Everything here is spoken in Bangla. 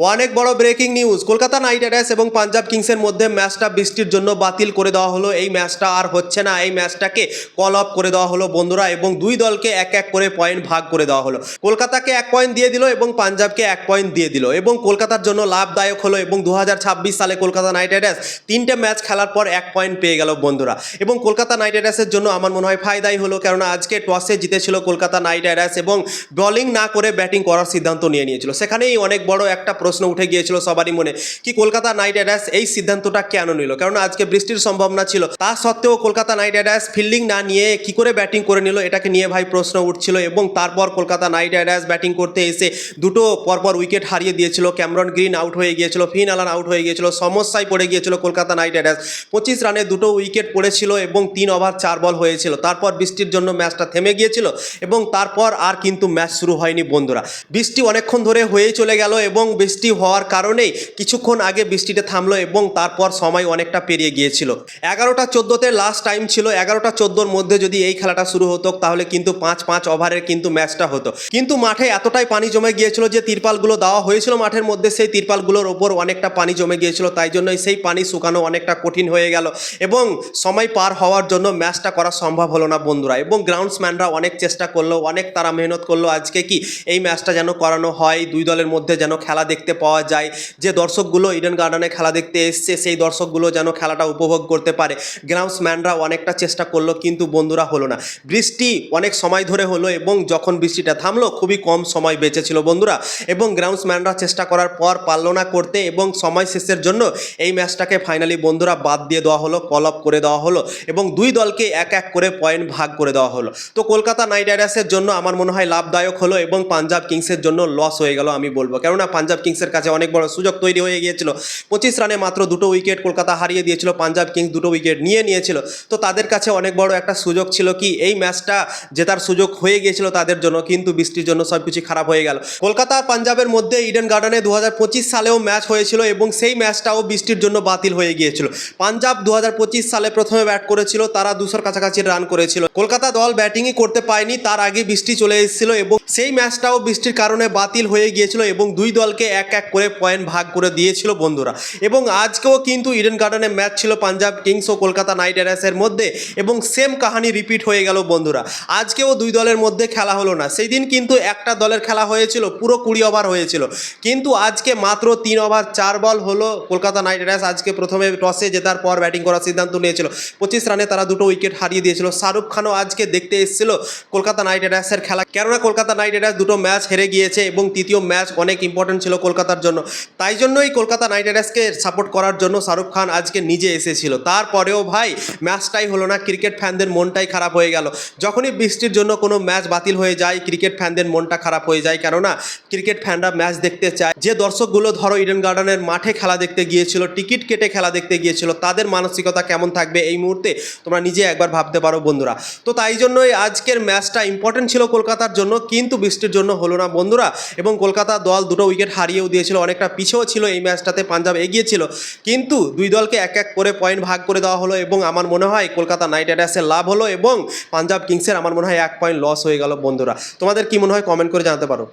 অনেক বড় breaking news. Kolkata night Riders এবং পাঞ্জাব কিংসের মধ্যে ম্যাচটা বৃষ্টির জন্য বাতিল করে দেওয়া হলো। এই ম্যাচটা আর হচ্ছে না, এই ম্যাচটাকে কল অফ করে দেওয়া হলো বন্ধুরা, এবং দুই দলকে এক এক করে পয়েন্ট ভাগ করে দেওয়া হলো। কলকাতাকে 1 পয়েন্ট দিয়ে দিল এবং পাঞ্জাবকে 1 পয়েন্ট দিয়ে দিল, এবং কলকাতার জন্য লাভদায়ক হলো। এবং 2026 সালে কলকাতা নাইট রাইডার্স 3টে ম্যাচ খেলার পর 1 পয়েন্ট পেয়ে গেল বন্ধুরা। এবং কলকাতা নাইট রাইডার্সের জন্য আমার মনে হয় ফায়দাই হলো, কেননা আজকে টসে জিতেছিল কলকাতা নাইট রাইডার্স এবং বোলিং না করে ব্যাটিং করার সিদ্ধান্ত নিয়ে নিয়েছিল। সেখানেই অনেক বড় একটা প্রশ্ন উঠে গিয়েছিল সবারই মনে, কি কলকাতা নাইট রাইডার্স এই সিদ্ধান্তটা কেন নিল? কারণ আজকে বৃষ্টির সম্ভাবনা ছিল, তা সত্ত্বেও কলকাতা নাইট রাইডার্স ফিল্ডিং না নিয়ে কি করে ব্যাটিং করে নিল, এটাকে নিয়ে ভাই প্রশ্ন উঠছিল। এবং তারপর কলকাতা নাইট রাইডার্স ব্যাটিং করতে এসে দুটো পরপর উইকেট হারিয়ে দিয়েছিল। ক্যামেরন গ্রিন আউট হয়ে গিয়েছিল, ফিন আলান আউট হয়ে গিয়েছিল, সমস্যায় পড়ে গিয়েছিল কলকাতা নাইট রাইডার্স। 25 রানে দুটো উইকেট পড়েছিল এবং 3 ওভার 4 বল হয়েছিল। তারপর বৃষ্টির জন্য ম্যাচটা থেমে গিয়েছিল এবং তারপর আর কিন্তু ম্যাচ শুরু হয়নি বন্ধুরা। বৃষ্টি অনেকক্ষণ ধরে হয়েই চলে গেল এবং বৃষ্টি হওয়ার কারণেই কিছুক্ষণ আগে বৃষ্টিটা থামলো এবং তারপর সময় অনেকটা পেরিয়ে গিয়েছিল। 11টা 14তে লাস্ট টাইম ছিল। 11টা 14-র মধ্যে যদি এই খেলাটা শুরু হতো তাহলে কিন্তু 5-5 ওভারের কিন্তু ম্যাচটা হতো। কিন্তু মাঠে এতটাই পানি জমে গিয়েছিল যে তিরপালগুলো দেওয়া হয়েছিল মাঠের মধ্যে, সেই তিরপালগুলোর ওপর অনেকটা পানি জমে গিয়েছিল, তাই জন্যই সেই পানি শুকানো অনেকটা কঠিন হয়ে গেল এবং সময় পার হওয়ার জন্য ম্যাচটা করা সম্ভব হলো না বন্ধুরা। এবং গ্রাউন্ডসম্যানরা অনেক চেষ্টা করলো, অনেক তারা মেহনত করলো আজকে কি এই ম্যাচটা যেন করানো হয়, দুই দলের মধ্যে যেন খেলা দেখতে পাওয়া যায়। যে দর্শকগুলো ইডেন গার্ডেনে খেলা দেখতে এসছে সেই দর্শকগুলো যেন খেলাটা উপভোগ করতে পারে। গ্রাউন্ডসম্যানরা অনেকটা চেষ্টা করলো কিন্তু বন্ধুরা হলো না। বৃষ্টি অনেক সময় ধরে হলো এবং যখন বৃষ্টিটা থামলো খুবই কম সময় বেঁচেছিল বন্ধুরা, এবং গ্রাউন্ডসম্যানরা চেষ্টা করার পর পারলো না করতে এবং সময় শেষের জন্য এই ম্যাচটাকে ফাইনালি বন্ধুরা বাদ দিয়ে দেওয়া হলো, কল অফ করে দেওয়া হলো এবং দুই দলকে এক এক করে পয়েন্ট ভাগ করে দেওয়া হলো। তো কলকাতা নাইট রাইডার্সের জন্য আমার মনে হয় লাভদায়ক হলো এবং পাঞ্জাব কিংসের জন্য লস হয়ে গেল আমি বলবো, কেননা পাঞ্জাব কিংসের কাছে অনেক বড় সুযোগ তৈরি হয়ে গিয়েছিল। 25 রানে মাত্র দুটো উইকেট কলকাতা হারিয়ে দিয়েছিল, পাঞ্জাব কিংস দুটো উইকেট নিয়ে নিয়েছিল। তো তাদের কাছে অনেক বড় একটা সুযোগ ছিল কি এই ম্যাচটা জেতার সুযোগ হয়ে গিয়েছিল তাদের জন্য, কিন্তু বৃষ্টির জন্য সব কিছু খারাপ হয়ে গেল। কলকাতা আর পাঞ্জাবের মধ্যে ইডেন গার্ডেনে 2025 সালেও ম্যাচ হয়েছিল এবং সেই ম্যাচটাও বৃষ্টির জন্য বাতিল হয়ে গিয়েছিল। পাঞ্জাব 2025 সালে প্রথমে ব্যাট করেছিল, তারা 200-র কাছাকাছি রান করেছিল। কলকাতা দল ব্যাটিংই করতে পায়নি, তার আগে বৃষ্টি চলে এসেছিল এবং সেই ম্যাচটাও বৃষ্টির কারণে বাতিল হয়ে গিয়েছিল এবং দুই দলকে এক এক করে পয়েন্ট ভাগ করে দিয়েছিল বন্ধুরা। এবং আজকেও কিন্তু ইডেন গার্ডেনে ম্যাচ ছিল পাঞ্জাব কিংস ও কলকাতা নাইট রাইডার্সের মধ্যে এবং সেম কাহিনী রিপিট হয়ে গেল বন্ধুরা। আজকেও দুই দলের মধ্যে খেলা হলো না। সেই দিন কিন্তু একটা দলের খেলা হয়েছিল, পুরো 20 ওভার হয়েছিল, কিন্তু আজকে মাত্র 3 ওভার 4 বল হলো। কলকাতা নাইট রাইডার্স আজকে প্রথমে টসে জেতার পর ব্যাটিং করার সিদ্ধান্ত নিয়েছিল। 25 রানে তারা দুটো উইকেট হারিয়ে দিয়েছিল। শাহরুখ খানও আজকে দেখতে এসেছিল কলকাতা নাইট রাইডার্সের খেলা, কেননা কলকাতা নাইট রাইডার্স দুটো ম্যাচ হেরে গিয়েছে এবং তৃতীয় ম্যাচ অনেক ইম্পর্টেন্ট ছিল কলকাতার জন্য। তাই জন্যই কলকাতা নাইট রাইডার্সকে সাপোর্ট করার জন্য শাহরুখ খান আজকে নিজে এসেছিল। তারপরেও ভাই ম্যাচটাই হলো না, ক্রিকেট ফ্যানদের মনটাই খারাপ হয়ে গেল। যখনই বৃষ্টির জন্য কোনো ম্যাচ বাতিল হয়ে যায় ক্রিকেট ফ্যানদের মনটা খারাপ হয়ে যায়, কেননা ক্রিকেট ফ্যানরা ম্যাচ দেখতে চায়। যে দর্শকগুলো ধরো ইডেন গার্ডেনের মাঠে খেলা দেখতে গিয়েছিল, টিকিট কেটে খেলা দেখতে গিয়েছিল, তাদের মানসিকতা কেমন থাকবে এই মুহূর্তে তোমরা নিজে একবার ভাবতে পারো বন্ধুরা। তো তাই জন্যই আজকের ম্যাচটা ইম্পর্টেন্ট ছিল কলকাতার জন্য, কিন্তু বৃষ্টির জন্য হলো না বন্ধুরা। এবং কলকাতা দল দুটো উইকেট হারিয়েও দিয়েছিল, অনেকটা পিছেও ছিল এই ম্যাচটাতে, পাঞ্জাব এগিয়েছিল, কিন্তু দুই দলকে এক এক করে পয়েন্ট ভাগ করে দেওয়া হলো এবং আমার মনে হয় কলকাতা নাইট রাইডার্সের লাভ হলো এবং পাঞ্জাব কিংসের আমার মনে হয় 1 পয়েন্ট লস হয়ে গেল বন্ধুরা। তোমাদের কি মনে হয় কমেন্ট করে জানাতে পারো।